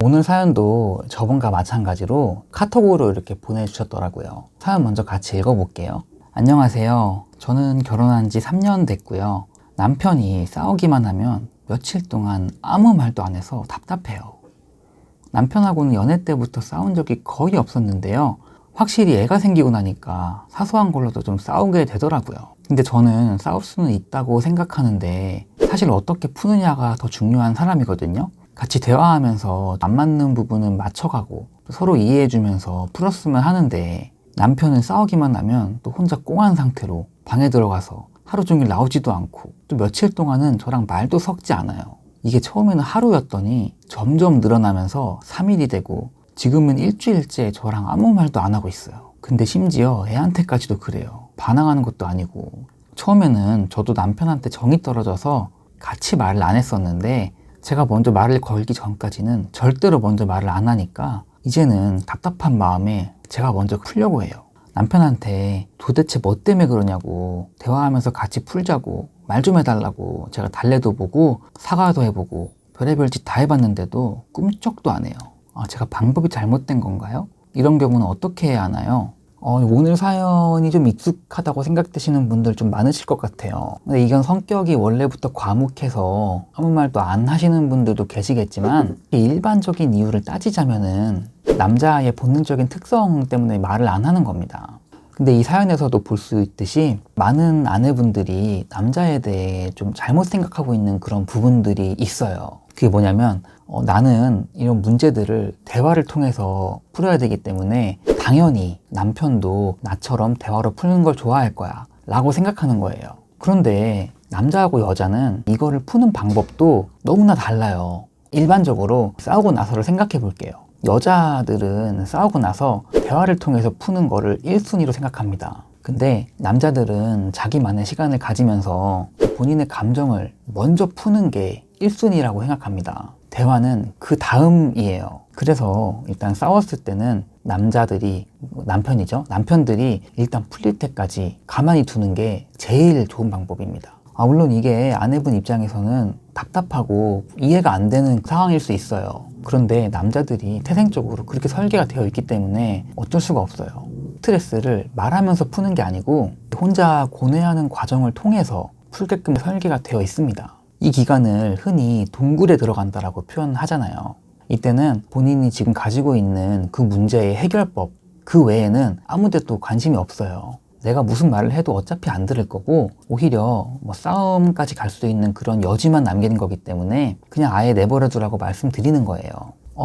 오늘 사연도 저번과 마찬가지로 카톡으로 이렇게 보내주셨더라고요. 사연 먼저 같이 읽어볼게요. 안녕하세요. 저는 결혼한 지 3년 됐고요. 남편이 싸우기만 하면 며칠 동안 아무 말도 안 해서 답답해요. 남편하고는 연애 때부터 싸운 적이 거의 없었는데요. 확실히 애가 생기고 나니까 사소한 걸로도 좀 싸우게 되더라고요. 근데 저는 싸울 수는 있다고 생각하는데 사실 어떻게 푸느냐가 더 중요한 사람이거든요. 같이 대화하면서 안 맞는 부분은 맞춰가고 서로 이해해주면서 풀었으면 하는데 남편은 싸우기만 하면 또 혼자 꽁한 상태로 방에 들어가서 하루 종일 나오지도 않고 또 며칠 동안은 저랑 말도 섞지 않아요. 이게 처음에는 하루였더니 점점 늘어나면서 3일이 되고 지금은 일주일째 저랑 아무 말도 안 하고 있어요. 근데 심지어 애한테까지도 그래요. 반항하는 것도 아니고. 처음에는 저도 남편한테 정이 떨어져서 같이 말을 안 했었는데 제가 먼저 말을 걸기 전까지는 절대로 먼저 말을 안 하니까 이제는 답답한 마음에 제가 먼저 풀려고 해요. 남편한테 도대체 뭐 때문에 그러냐고 대화하면서 같이 풀자고 말 좀 해달라고 제가 달래도 보고 사과도 해보고 별의별 짓 다 해봤는데도 꿈쩍도 안 해요. 제가 방법이 잘못된 건가요? 이런 경우는 어떻게 해야 하나요? 오늘 사연이 좀 익숙하다고 생각되시는 분들 좀 많으실 것 같아요. 근데 이건 성격이 원래부터 과묵해서 아무 말도 안 하시는 분들도 계시겠지만 일반적인 이유를 따지자면은 남자의 본능적인 특성 때문에 말을 안 하는 겁니다. 근데 이 사연에서도 볼 수 있듯이 많은 아내분들이 남자에 대해 좀 잘못 생각하고 있는 그런 부분들이 있어요. 그게 뭐냐면 나는 이런 문제들을 대화를 통해서 풀어야 되기 때문에 당연히 남편도 나처럼 대화로 푸는 걸 좋아할 거야 라고 생각하는 거예요. 그런데 남자하고 여자는 이거를 푸는 방법도 너무나 달라요. 일반적으로 싸우고 나서를 생각해 볼게요. 여자들은 싸우고 나서 대화를 통해서 푸는 거를 1순위로 생각합니다. 근데 남자들은 자기만의 시간을 가지면서 본인의 감정을 먼저 푸는 게 1순위라고 생각합니다. 대화는 그 다음이에요. 그래서 일단 싸웠을 때는 남편들이 일단 풀릴 때까지 가만히 두는 게 제일 좋은 방법입니다. 물론 이게 아내분 입장에서는 답답하고 이해가 안 되는 상황일 수 있어요. 그런데 남자들이 태생적으로 그렇게 설계가 되어 있기 때문에 어쩔 수가 없어요. 스트레스를 말하면서 푸는 게 아니고 혼자 고뇌하는 과정을 통해서 풀게끔 설계가 되어 있습니다. 이 기간을 흔히 동굴에 들어간다라고 표현하잖아요. 이때는 본인이 지금 가지고 있는 그 문제의 해결법 그 외에는 아무 데도 관심이 없어요. 내가 무슨 말을 해도 어차피 안 들을 거고 오히려 싸움까지 갈 수 있는 그런 여지만 남기는 거기 때문에 그냥 아예 내버려 두라고 말씀드리는 거예요.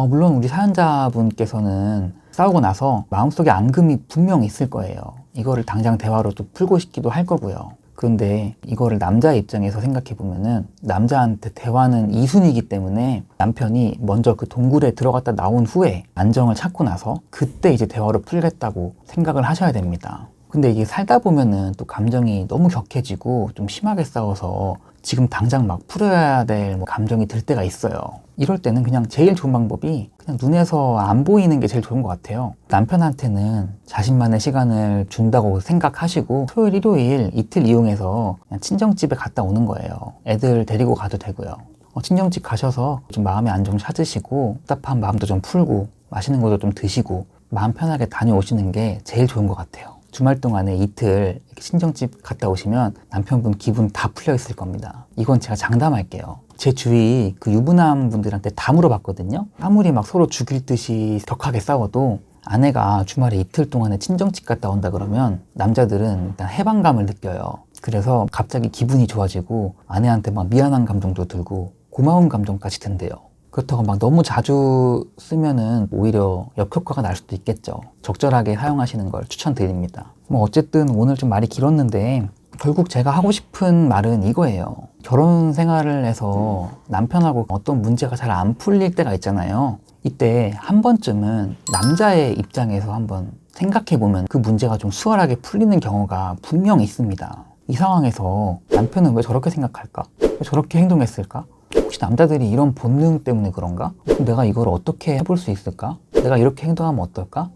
물론 우리 사연자분께서는 싸우고 나서 마음속에 앙금이 분명 있을 거예요. 이거를 당장 대화로 또 풀고 싶기도 할 거고요. 그런데 이거를 남자의 입장에서 생각해 보면은 남자한테 대화는 2순위이기 때문에 남편이 먼저 그 동굴에 들어갔다 나온 후에 안정을 찾고 나서 그때 이제 대화로 풀겠다고 생각을 하셔야 됩니다. 근데 이게 살다 보면은 또 감정이 너무 격해지고 좀 심하게 싸워서 지금 당장 막 풀어야 될 감정이 들 때가 있어요. 이럴 때는 그냥 제일 좋은 방법이 그냥 눈에서 안 보이는 게 제일 좋은 것 같아요. 남편한테는 자신만의 시간을 준다고 생각하시고 토요일, 일요일 이틀 이용해서 그냥 친정집에 갔다 오는 거예요. 애들 데리고 가도 되고요. 친정집 가셔서 좀 마음의 안정 찾으시고 답답한 마음도 좀 풀고 맛있는 것도 좀 드시고 마음 편하게 다녀오시는 게 제일 좋은 것 같아요. 주말 동안에 이틀 이렇게 친정집 갔다 오시면 남편분 기분 다 풀려 있을 겁니다. 이건 제가 장담할게요. 제 주위 그 유부남 분들한테 다 물어봤거든요. 아무리 막 서로 죽일 듯이 격하게 싸워도 아내가 주말에 이틀 동안에 친정집 갔다 온다 그러면 남자들은 일단 해방감을 느껴요. 그래서 갑자기 기분이 좋아지고 아내한테 막 미안한 감정도 들고 고마운 감정까지 든대요. 그렇다고 막 너무 자주 쓰면은 오히려 역효과가 날 수도 있겠죠. 적절하게 사용하시는 걸 추천드립니다. 어쨌든 오늘 좀 말이 길었는데 결국 제가 하고 싶은 말은 이거예요. 결혼 생활을 해서 남편하고 어떤 문제가 잘 안 풀릴 때가 있잖아요. 이때 한 번쯤은 남자의 입장에서 한번 생각해보면 그 문제가 좀 수월하게 풀리는 경우가 분명 있습니다. 이 상황에서 남편은 왜 저렇게 생각할까? 왜 저렇게 행동했을까? 혹시 남자들이 이런 본능 때문에 그런가? 그럼 내가 이걸 어떻게 해볼 수 있을까? 내가 이렇게 행동하면 어떨까?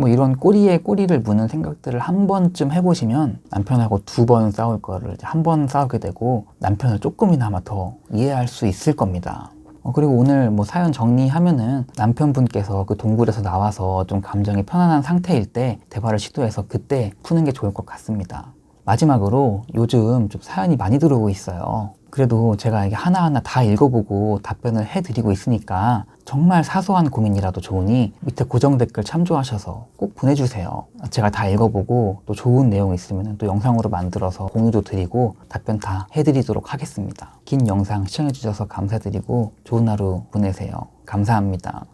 이런 꼬리에 꼬리를 무는 생각들을 한 번쯤 해보시면 남편하고 2번 싸울 거를 한 번 싸우게 되고 남편을 조금이나마 더 이해할 수 있을 겁니다. 그리고 오늘 뭐 사연 정리하면은 남편분께서 그 동굴에서 나와서 좀 감정이 편안한 상태일 때 대화를 시도해서 그때 푸는 게 좋을 것 같습니다. 마지막으로 요즘 좀 사연이 많이 들어오고 있어요. 그래도 제가 이게 하나하나 다 읽어보고 답변을 해드리고 있으니까 정말 사소한 고민이라도 좋으니 밑에 고정 댓글 참조하셔서 꼭 보내주세요. 제가 다 읽어보고 또 좋은 내용 있으면 또 영상으로 만들어서 공유도 드리고 답변 다 해드리도록 하겠습니다. 긴 영상 시청해주셔서 감사드리고 좋은 하루 보내세요. 감사합니다.